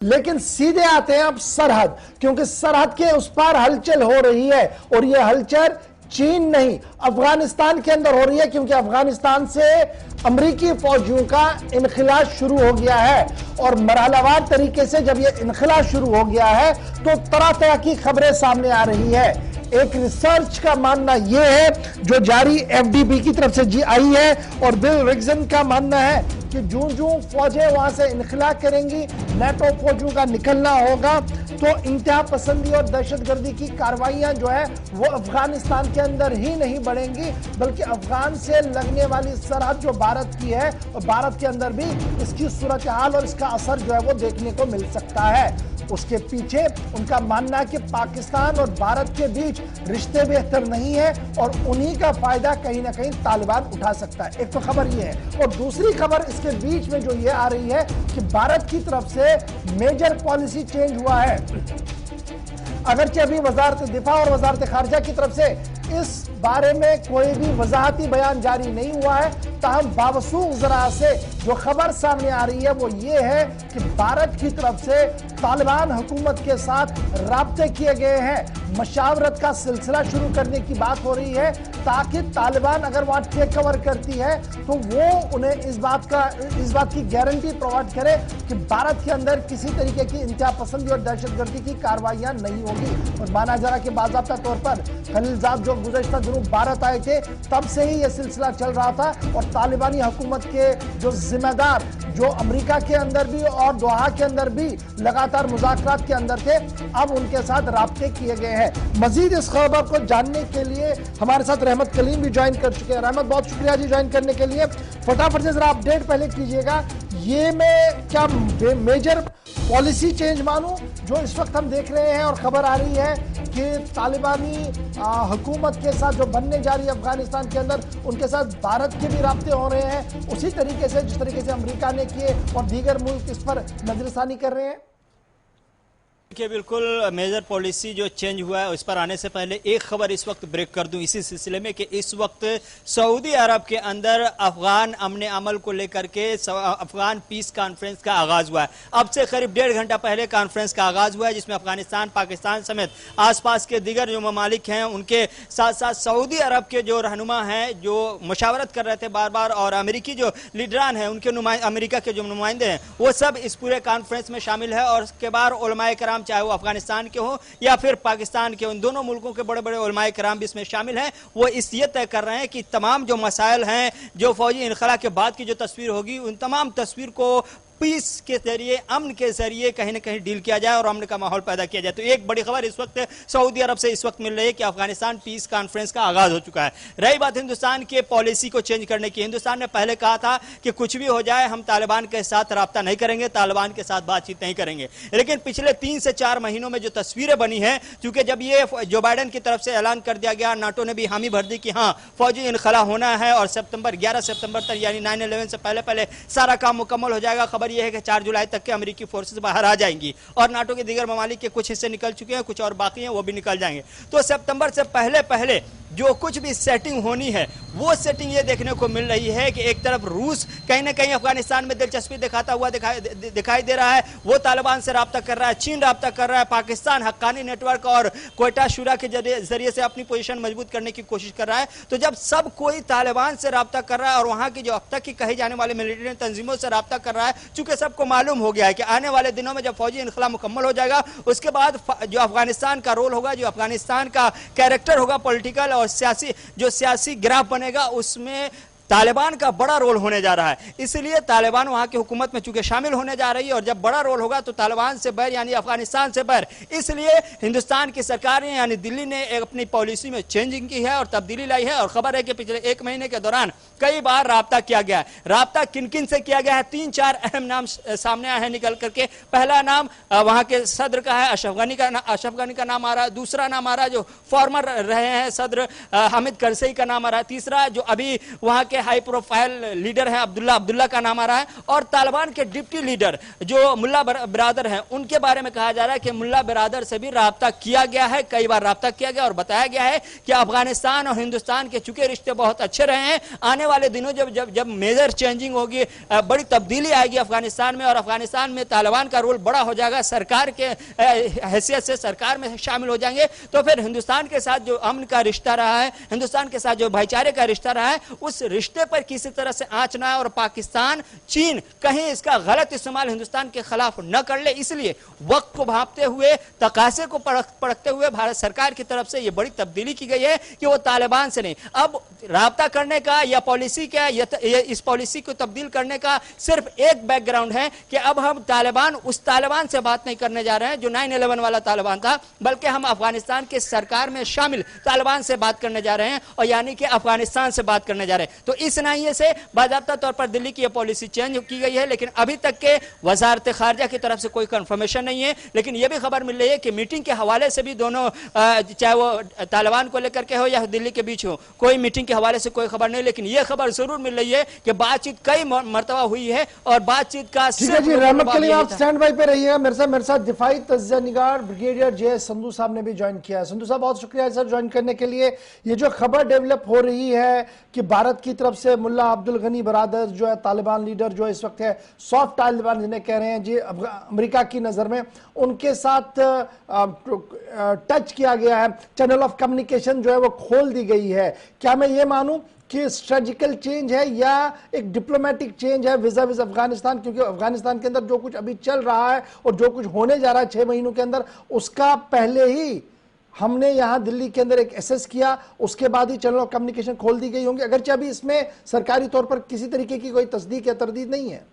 लेकिन सीधे आते हैं अब सरहद, क्योंकि सरहद के उस पार हलचल हो रही है और यह हलचल चीन नहीं अफगानिस्तान के अंदर हो रही है, क्योंकि अफगानिस्तान से अमरीकी फौजियों का इनखिला शुरू हो गया है। और मरहलावार तरीके से जब यह इनखिला शुरू हो गया है तो तरह तरह की खबरें सामने आ रही है। एक रिसर्च का मानना यह है जो जारी एफडीबी की तरफ से आई है और बिल रिग्सन का मानना है कि जो फौजें वहां से इनखिला करेंगी, नेटो फौजों का निकलना होगा, तो इंतहा पसंदी और दहशतगर्दी की कार्रवाइयां जो है वो अफगानिस्तान के अंदर ही नहीं बढ़ेंगी, बल्कि अफगान से लगने वाली सरहद जो भारत की है और भारत के अंदर भी इसकी सूरत हाल और इसका असर जो है वो देखने को मिल सकता है। उसके पीछे उनका मानना है कि पाकिस्तान और भारत के बीच रिश्ते बेहतर नहीं है और उन्हीं का फायदा कहीं ना कहीं तालिबान उठा सकता है। एक तो खबर यह है, और दूसरी खबर इसके बीच में जो ये आ रही है कि भारत की तरफ से मेजर पॉलिसी चेंज हुआ है। अगरचे अभी वजारत दिफा और वजारत खारजा की तरफ से इस बारे में कोई भी वजाहती बयान जारी नहीं हुआ है, ताहम बावसूख जरा से जो खबर सामने आ रही है वो ये है कि भारत की तरफ से तालिबान हुकूमत के साथ राब्ते किए गए हैं, मशावरत का सिलसिला शुरू करने की बात हो रही है, ताकि तालिबान अगर वहां टेक कवर करती है तो वो उन्हें इस बात की गारंटी प्रोवाइड करे कि भारत के अंदर किसी तरीके की इंतहा पसंदी और दहशतगर्दी की कार्रवाइयां नहीं होगी। और माना जा रहा कि बाज़ाब्ता तौर पर खलीलजाद जो गुज़श्ता दिनों भारत आए थे तब से ही यह सिलसिला चल रहा था और तालिबानी हुकूमत के जो जिम्मेदार जो अमेरिका के अंदर भी और दोहा के अंदर भी लगातार मुज़ाकरात के अंदर थे, अब उनके साथ राब्ते किए गए हैं। मजीद इस खबर को जानने के लिए हमारे साथ रहमत कलीम भी ज्वाइन कर चुके हैं। रहमत, बहुत शुक्रिया जी ज्वाइन करने के लिए। फटाफट से जरा अपडेट पहले कीजिएगा, ये मैं क्या मेजर पॉलिसी चेंज मानूं जो इस वक्त हम देख रहे हैं और खबर आ रही है कि तालिबानी हुकूमत के साथ जो बनने जा रही है अफगानिस्तान के अंदर, उनके साथ भारत के भी राब्ते हो रहे हैं उसी तरीके से जिस तरीके से अमेरिका ने किए और दीगर मुल्क इस पर नजरसानी कर रहे हैं? कि बिल्कुल मेजर पॉलिसी जो चेंज हुआ है उस पर आने से पहले एक खबर इस वक्त ब्रेक कर दूं इसी सिलसिले में कि इस वक्त सऊदी अरब के अंदर अफगान अमन अमल को लेकर के अफगान पीस कॉन्फ्रेंस का आगाज हुआ है। अब से करीब 1.5 घंटा पहले कॉन्फ्रेंस का आगाज हुआ है, जिसमें अफगानिस्तान, पाकिस्तान समेत आसपास के दीगर जो ममालिक हैं उनके साथ साथ सऊदी अरब के जो रहनुमा हैं जो मुशावरत कर रहे थे बार बार, और अमेरिकी जो लीडरान हैं उनके अमेरिका के जो नुमाइंदे हैं वो सब इस पूरे कॉन्फ्रेंस में शामिल है। और उसके बाद उलमाए कराम चाहे वो अफगानिस्तान के हो या फिर पाकिस्तान के, उन दोनों मुल्कों के बड़े बड़े उलमाए कराम भी इसमें शामिल हैं। वो ये तय कर रहे हैं कि तमाम जो मसाइल हैं, जो फौजी इनखला के बाद की जो तस्वीर होगी, उन तमाम तस्वीर को पीस के जरिए, अमन के जरिए कहीं ना कहीं डील किया जाए और अमन का माहौल पैदा किया जाए। तो एक बड़ी खबर इस वक्त सऊदी अरब से इस वक्त मिल रही है कि अफगानिस्तान पीस कॉन्फ्रेंस का आगाज हो चुका है। रही बात हिंदुस्तान के पॉलिसी को चेंज करने की, हिंदुस्तान ने पहले कहा था कि कुछ भी हो जाए हम तालिबान के साथ राब्ता नहीं करेंगे, तालिबान के साथ बातचीत नहीं करेंगे। लेकिन पिछले 3 से 4 महीनों में जो तस्वीरें बनी है, क्योंकि जब ये जो बाइडेन की तरफ से ऐलान कर दिया गया, नाटो ने भी हामी भर दी कि हाँ फौजी इनखला होना है और 11 सितंबर तक यानी 9/11 से पहले पहले सारा काम मुकम्मल हो जाएगा। खबर यह है कि 4 जुलाई तक के अमेरिकी फोर्सेस बाहर आ जाएंगी और नाटो के दीगर ममालिक के कुछ हिस्से निकल चुके हैं, कुछ और बाकी हैं, वो भी निकल जाएंगे। तो सितंबर से पहले पहले जो कुछ भी सेटिंग होनी है वो सेटिंग ये देखने को मिल रही है कि एक तरफ रूस कहीं ना कहीं अफगानिस्तान में दिलचस्पी दिखाता हुआ दिखाई दे रहा है, वो तालिबान से राब्ता कर रहा है, चीन राब्ता कर रहा है, पाकिस्तान हक्कानी नेटवर्क और क्वेटा शुरा के जरिए से अपनी पोजीशन मजबूत करने की कोशिश कर रहा है। तो जब सब कोई तालिबान से राब्ता कर रहा है और वहां की जो अब तक की कही जाने वाले मिलिट्री तंजीमों से राब्ता कर रहा है, चूंकि सबको मालूम हो गया है कि आने वाले दिनों में जब फौजी इनखला मुकम्मल हो जाएगा उसके बाद जो अफगानिस्तान का रोल होगा, जो अफगानिस्तान का कैरेक्टर होगा पॉलिटिकल और सियासी ग्राफ बनेगा, उसमें तालिबान का बड़ा रोल होने जा रहा है। इसलिए तालिबान वहां की हुकूमत में चूंकि शामिल होने जा रही है और जब बड़ा रोल होगा तो तालिबान से बैर यानी अफगानिस्तान से बैर, इसलिए हिंदुस्तान की सरकार ने यानी दिल्ली ने अपनी पॉलिसी में चेंजिंग की है और तब्दीली लाई है। और खबर है कि पिछले 1 महीने के दौरान कई बार राब्ता किया गया है। राब्ता किन किन से किया गया है? 3-4 अहम नाम सामने आए हैं निकल करके। पहला नाम वहां के सदर का है, अशरफ गनी का नाम आ रहा है। दूसरा नाम आ रहा है जो फॉर्मर रहे हैं सदर हामिद करजई का नाम आ रहा है। तीसरा जो अभी वहां के हाई प्रोफाइल लीडर है अब्दुल्ला का नाम आ रहा है, और तालिबान के डिप्टी लीडर जो मुल्ला बिरादर हैं उनके बारे में कहा जा रहा है कि मुल्ला बिरादर से भी राब्ता किया गया है, कई बार राब्ता किया गया और बताया गया है कि अफगानिस्तान और हिंदुस्तान के चूंकि रिश्ते बहुत अच्छे रहे हैं, आने वाले दिनों जब जब जब मेजर चेंजिंग होगी, बड़ी तब्दीली आएगी अफगानिस्तान में और अफगानिस्तान में तालिबान का रोल बड़ा हो जाएगा, सरकार के हैसियत से सरकार में शामिल हो जाएंगे, तो फिर हिंदुस्तान के साथ जो अमन का रिश्ता रहा है, हिंदुस्तान के साथ जो भाईचारे का रिश्ता रहा है, उस रिश्ते पर किसी तरह से आंच ना आए और पाकिस्तान चीन कहीं इसका गलत इस्तेमाल हिंदुस्तान के खिलाफ न कर ले, इसलिए वक्त को भांपते हुए, तकासे को परखते हुए भारत सरकार की तरफ से यह बड़ी तब्दीली की गई है कि वो तालिबान से नहीं, अब राब्ता करने का या पॉलिसी का या इस पॉलिसी को तब्दील करने का सिर्फ एक बैकग्राउंड है कि अब हम तालिबान उस तालिबान से बात नहीं करने जा रहे हैं जो 9/11 वाला तालिबान था, बल्कि हम अफगानिस्तान के सरकार में शामिल तालिबान से बात करने जा रहे हैं, और यानी कि अफगानिस्तान से बात करने जा रहे हैं। तो इस नहिए से बाकायदा तौर पर दिल्ली की यह पॉलिसी चेंज की गई है, लेकिन अभी तक के वजारत खारजा की तरफ से कोई कंफर्मेशन नहीं है। लेकिन यह भी खबर मिल रही है कि मीटिंग के हवाले से भी दोनों, चाहे वो तालिबान को लेकर के हो या दिल्ली के बीच हो, कोई मीटिंग के हवाले से कोई खबर नहीं, लेकिन यह खबर जरूर मिल रही है कि बातचीत कई मरतबा हुई है और बातचीत का जी रहमत के लिए आप स्टैंड बाई पे रहिएगा। मेरे साथ दिफाई तज्जिया निगार ब्रिगेडियर जे संधू साहब ने भी ज्वाइन किया है। संधू साहब बहुत शुक्रिया सर ज्वाइन करने के लिए। ये जो खबर डेवलप हो रही है कि भारत की तरफ से मुल्ला अब्दुल गनी बरादर जो है तालिबान लीडर जो इस वक्त है सॉफ्ट तालिबान जिन्हें कह रहे हैं जी, अमेरिका की नजर में उनके साथ टच किया गया है, चैनल ऑफ कम्युनिकेशन जो है वो खोल दी गई है, क्या मैं ये मानूं कि स्ट्रेटेजिकल चेंज है या एक डिप्लोमेटिक चेंज है विज़ा विज़ अफगानिस्तान? क्योंकि अफगानिस्तान के अंदर जो कुछ अभी चल रहा है और जो कुछ होने जा रहा है 6 महीनों के अंदर, उसका पहले ही हमने यहां दिल्ली के अंदर एक एसेस किया, उसके बाद ही चैनल ऑफ कम्युनिकेशन खोल दी गई होंगी, अगरचे अभी इसमें सरकारी तौर पर किसी तरीके की कोई तस्दीक या तरदीद नहीं है।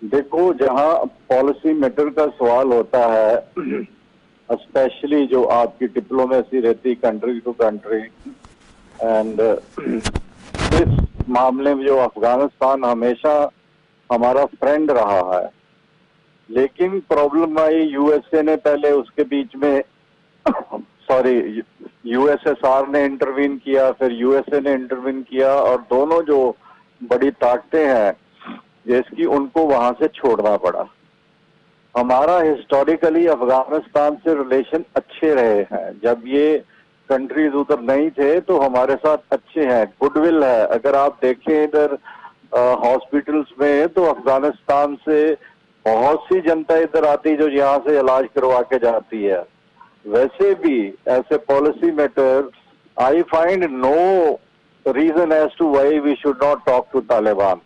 देखो, जहां पॉलिसी मैटर का सवाल होता है, स्पेशली जो आपकी डिप्लोमेसी रहती कंट्री टू कंट्री, एंड इस मामले में जो अफगानिस्तान हमेशा हमारा फ्रेंड रहा है, लेकिन प्रॉब्लम आई यूएसए ने पहले, उसके बीच में सॉरी यूएसएसआर ने इंटरवीन किया, फिर यूएसए ने इंटरवीन किया, और दोनों जो बड़ी ताकतें हैं जिसकी उनको वहां से छोड़ना पड़ा। हमारा हिस्टोरिकली अफगानिस्तान से रिलेशन अच्छे रहे हैं, जब ये कंट्रीज उधर नहीं थे तो हमारे साथ अच्छे हैं, गुडविल है। अगर आप देखें इधर हॉस्पिटल्स में तो अफगानिस्तान से बहुत सी जनता इधर आती जो यहाँ से इलाज करवा के जाती है। वैसे भी ऐसे policy matter I find no reason as to why we should not talk to Taliban.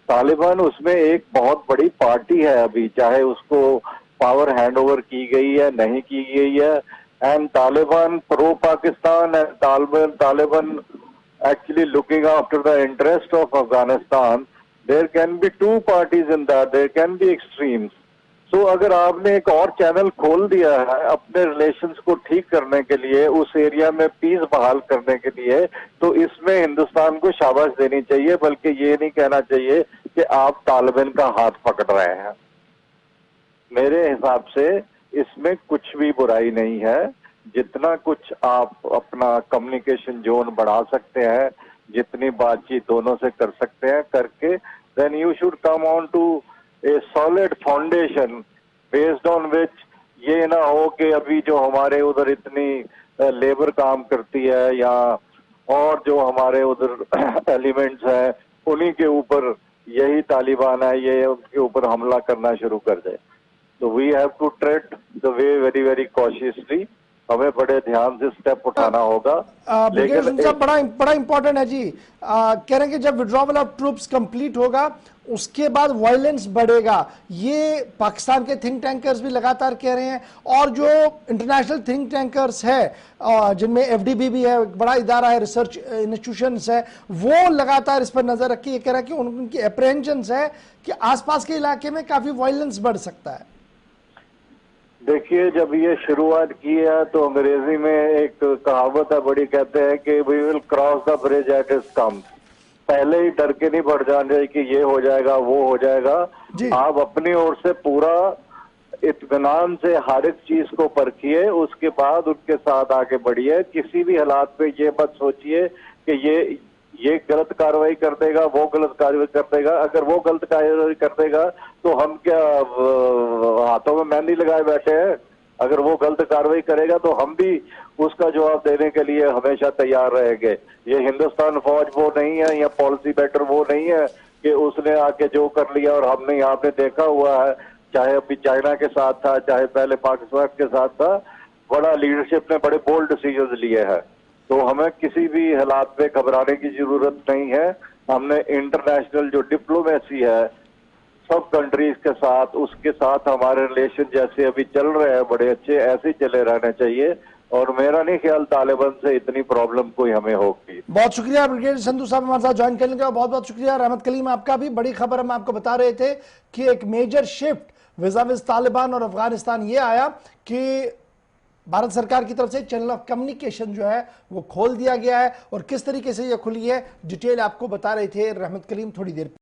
Taliban उसमें एक बहुत बड़ी पार्टी है अभी, चाहे उसको पावर हैंड ओवर की गई है नहीं की गई है, and Taliban pro Pakistan and Taliban actually looking after the interest of Afghanistan. There can be two parties in that, there can be extremes. So अगर आपने एक और चैनल खोल दिया है अपने रिलेशंस को ठीक करने के लिए, उस एरिया में पीस बहाल करने के लिए, तो इसमें हिंदुस्तान को शाबाश देनी चाहिए, बल्कि ये नहीं कहना चाहिए कि आप तालिबान का हाथ पकड़ रहे हैं। मेरे हिसाब से इसमें कुछ भी बुराई नहीं है। जितना कुछ आप अपना कम्युनिकेशन जोन बढ़ा सकते हैं, जितनी बातचीत दोनों से कर सकते हैं करके, then you should come on to a solid foundation based on which ये ना हो कि अभी जो हमारे उधर इतनी लेबर काम करती है या और जो हमारे उधर एलिमेंट्स हैं उन्हीं के ऊपर यही तालिबान है, ये उनके ऊपर हमला करना शुरू कर दे। तो we have to tread the way very very cautiously, हमें बड़े ध्यान से स्टेप उठाना होगा। लेकिन बड़ा इंपॉर्टेंट है जी, कह रहे हैं कि जब विड्रॉवल ऑफ ट्रूप्स कंप्लीट होगा उसके बाद वायलेंस बढ़ेगा, ये पाकिस्तान के थिंक टैंकर्स भी लगातार कह रहे हैं, और जो इंटरनेशनल थिंक टैंकर्स है जिनमें एफडीबी भी है, बड़ा इदारा है, रिसर्च इंस्टीट्यूशंस है, वो लगातार इस पर नजर रखी, ये कह रहा है कि उनकी अप्रेहेंशंस है कि आसपास के इलाके में काफी वायलेंस बढ़ सकता है। देखिए, जब ये शुरुआत की है तो अंग्रेजी में एक कहावत है बड़ी, कहते हैं कि we will cross the bridge at its come. पहले ही डर के नहीं बढ़ जाने कि ये हो जाएगा वो हो जाएगा। आप अपनी ओर से पूरा इत्मीनान से हर एक चीज को परखिए, उसके बाद उनके साथ आगे बढ़िए। किसी भी हालात पे ये मत सोचिए कि ये गलत कार्रवाई कर देगा, वो गलत कार्रवाई कर देगा। अगर वो गलत कार्रवाई कर देगा तो हम क्या हाथों में मेहंदी लगाए बैठे हैं? अगर वो गलत कार्रवाई करेगा तो हम भी उसका जवाब देने के लिए हमेशा तैयार रहेंगे। ये हिंदुस्तान फौज वो नहीं है, या पॉलिसी मेटर वो नहीं है कि उसने आके जो कर लिया। और हमने यहाँ पे देखा हुआ है, चाहे अभी चाइना के साथ था, चाहे पहले पाकिस्तान के साथ था, बड़ा लीडरशिप ने बड़े बोल्ड डिसीजन लिए हैं। तो हमें किसी भी हालात में घबराने की जरूरत नहीं है। हमने इंटरनेशनल जो डिप्लोमेसी है सब कंट्रीज के साथ, उसके साथ हमारे रिलेशन जैसे अभी चल रहे हैं बड़े अच्छे, ऐसे ही चले रहने चाहिए। और मेरा नहीं ख्याल तालिबान से इतनी प्रॉब्लम कोई हमें होगी। बहुत शुक्रिया ब्रिगेडियर संधू साहब हमारे साथ ज्वाइन करने का, बहुत बहुत शुक्रिया। रहमत कलीम, आपका भी बड़ी खबर हम आपको बता रहे थे कि एक मेजर शिफ्ट विज़ाविज़ तालिबान और अफगानिस्तान ये आया कि भारत सरकार की तरफ से चैनल ऑफ कम्युनिकेशन जो है वो खोल दिया गया है, और किस तरीके से ये खुली है डिटेल आपको बता रहे थे रहमत कलीम थोड़ी देर